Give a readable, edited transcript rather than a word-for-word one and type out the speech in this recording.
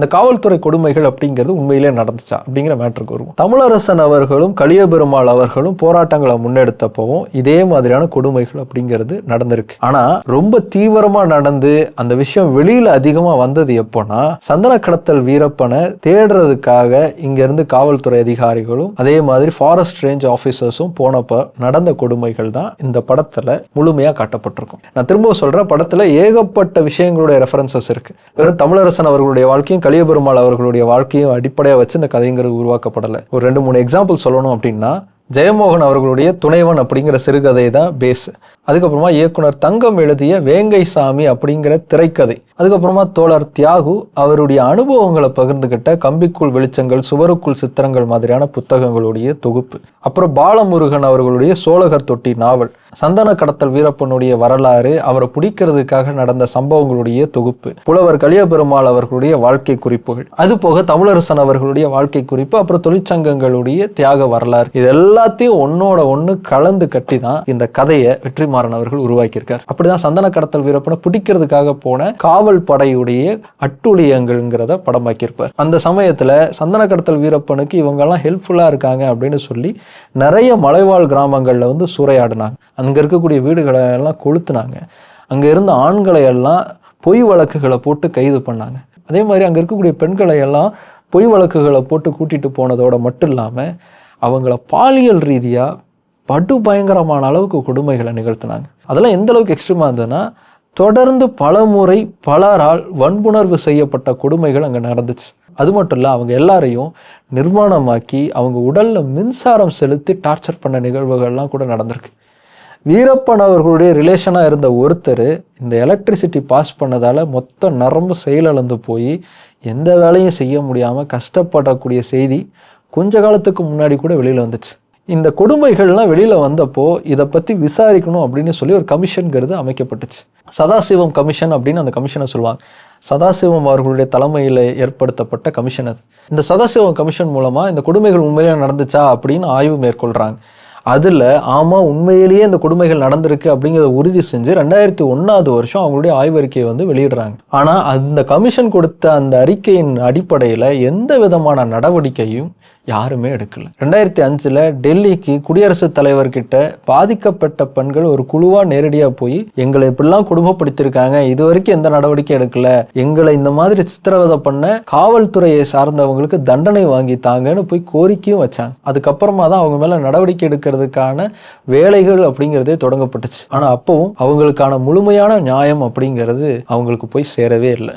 இந்த காவல்துறை கொடுமைகள் அப்படிங்கிறது உண்மையிலே நடந்துச்சா அப்படிங்கிற மேட்டருக்கு வருவோம். தமிழரசன் அவர்களும் கலியபெருமாள் அவர்களும் போராட்டங்களை முன்னெடுத்தப்பவும் இதே மாதிரியான கொடுமைகள் அப்படிங்கிறது நடந்திருக்கு. ஆனா ரொம்ப தீவிரமா நடந்து அந்த விஷயம் வெளியில அதிகமா வந்தது எப்போனா, சந்தன கடத்தல் வீரப்பனை தேடுறதுக்காக இங்க இருந்து காவல்துறை அதிகாரிகளும் அதே மாதிரி ஃபாரஸ்ட் ரேஞ்ச் ஆபீசர்ஸும் போனப்ப நடந்த கொடுமைகள் தான் இந்த படத்துல முழுமையா காட்டப்பட்டிருக்கும். நான் திரும்ப சொல்றேன், படத்துல ஏகப்பட்ட விஷயங்களுடைய ரெஃபரன்சஸ் இருக்கு. வெறும் தமிழரசன் அவர்களுடைய வாழ்க்கையும் கலியபெருமாள் அவர்களுடைய வாழ்க்கையும் அடிப்படையா வச்சு இந்த கதைங்கிறது உருவாக்கப்படலை. ஒரு 2-3 எக்ஸாம்பிள் சொல்லணும் அப்படின்னா, ஜெயமோகன் அவர்களுடைய துணைவன் அப்படிங்கிற சிறுகதை தான் பேஸ். அதுக்கப்புறமா இயக்குனர் தங்கம் எழுதிய வேங்கை சாமி அப்படிங்கிற திரைக்கதை. அதுக்கப்புறமா தோழர் தியாகு அவருடைய அனுபவங்களை பகிர்ந்துகிட்ட கம்பிக்குள் வெளிச்சங்கள் சுவருக்குள் சித்திரங்கள் மாதிரியான புத்தகங்களுடைய தொகுப்பு. அப்புறம் பாலமுருகன் அவர்களுடைய சோழகர் தொட்டி நாவல், சந்தன கடத்தல் வீரப்பனுடைய வரலாறு, அவரை பிடிக்கிறதுக்காக நடந்த சம்பவங்களுடைய தொகுப்பு, புலவர் கலியபெருமாள் அவர்களுடைய வாழ்க்கை குறிப்புகள், அது போக தமிழரசன் அவர்களுடைய வாழ்க்கை குறிப்பு, அப்புறம் தொழிற்சங்கங்களுடைய தியாக வரலாறு, இது எல்லாத்தையும் ஒன்னோட ஒண்ணு கலந்து கட்டி தான் இந்த கதையை வெற்றிமாறன் அவர்கள் உருவாக்கியிருக்கார். அப்படிதான் சந்தன கடத்தல் வீரப்பனை பிடிக்கிறதுக்காக போன காவல் படையுடைய அட்டூழியங்கள்ங்கிறத படமாக்கியிருப்பார். அந்த சமயத்துல சந்தன கடத்தல் வீரப்பனுக்கு இவங்கெல்லாம் ஹெல்ப்ஃபுல்லா இருக்காங்க அப்படின்னு சொல்லி நிறைய மலைவாழ் கிராமங்கள்ல வந்து சூறையாடினாங்க. அங்க இருக்கக்கூடிய வீடுகளை எல்லாம் கொளுத்துனாங்க. அங்க இருந்த ஆண்களை எல்லாம் பொய் வழக்குகளை போட்டு கைது பண்ணாங்க. அதே மாதிரி அங்க இருக்கக்கூடிய பெண்களை எல்லாம் பொய் வழக்குகளை போட்டு கூட்டிட்டு போனதோட மட்டும் இல்லாம அவங்கள பாலியல் ரீதியா படு பயங்கரமான அளவுக்கு கொடுமைகளை நிகழ்த்தினாங்க. அதெல்லாம் எந்த அளவுக்கு எக்ஸ்ட்ரீமா இருந்ததுன்னா, தொடர்ந்து பல முறை பலரால் வன்புணர்வு செய்யப்பட்ட கொடுமைகள் அங்க நடந்துச்சு. அது மட்டும் இல்ல, அவங்க எல்லாரையும் நிர்வாணமாக்கி அவங்க உடல்ல மின்சாரம் செலுத்தி டார்ச்சர் பண்ண நிகழ்வுகள்லாம் கூட நடந்திருக்கு. வீரப்பன் அவர்களுடைய ரிலேஷனா இருந்த ஒருத்தர் இந்த எலக்ட்ரிசிட்டி பாஸ் பண்ணதால மொத்த நரம்பு செயலிழந்து போய் எந்த வேலையும் செய்ய முடியாம கஷ்டப்படக்கூடிய செய்தி கொஞ்ச காலத்துக்கு முன்னாடி கூட வெளியில வந்துச்சு. இந்த கொடுமைகள்லாம் வெளியில வந்தப்போ இதை பத்தி விசாரிக்கணும் அப்படின்னு சொல்லி ஒரு கமிஷன்கிறது அமைக்கப்பட்டுச்சு. சதாசிவம் கமிஷன் அப்படின்னு அந்த கமிஷனை சொல்லுவாங்க. சதாசிவம் அவர்களுடைய தலைமையில் ஏற்படுத்தப்பட்ட கமிஷன் அது. இந்த சதாசிவம் கமிஷன் மூலமா இந்த கொடுமைகள் உண்மையிலேயே நடந்துச்சா அப்படின்னு ஆய்வு மேற்கொள்றாங்க. அதுல ஆமா உண்மையிலேயே இந்த கொடுமைகள் நடந்திருக்கு அப்படிங்கிறத உறுதி செஞ்சு 2001ஆவது வருஷம் அவங்களுடைய ஆய்வறிக்கையை வந்து வெளியிடுறாங்க. ஆனா அந்த கமிஷன் கொடுத்த அந்த அறிக்கையின் அடிப்படையில எந்த விதமான நடவடிக்கையும் யாருமே எடுக்கல. 2005 டெல்லிக்கு குடியரசுத் தலைவர்கிட்ட பாதிக்கப்பட்ட பெண்கள் ஒரு குழுவா நேரடியா போய் எங்களை இப்படிலாம் குடும்பப்படுத்திருக்காங்க, இது வரைக்கும் எந்த நடவடிக்கை எடுக்கல, எங்களை இந்த மாதிரி சித்திரவதை பண்ண காவல்துறையை சார்ந்தவங்களுக்கு தண்டனை வாங்கி தாங்கன்னு போய் கோரிக்கையும் வச்சாங்க. அதுக்கப்புறமா தான் அவங்க மேல நடவடிக்கை எடுக்கிறதுக்கான வேலைகள் அப்படிங்கிறதே தொடங்கப்பட்டுச்சு. ஆனா அப்பவும் அவங்களுக்கான முழுமையான நியாயம் அப்படிங்கிறது அவங்களுக்கு போய் சேரவே இல்லை.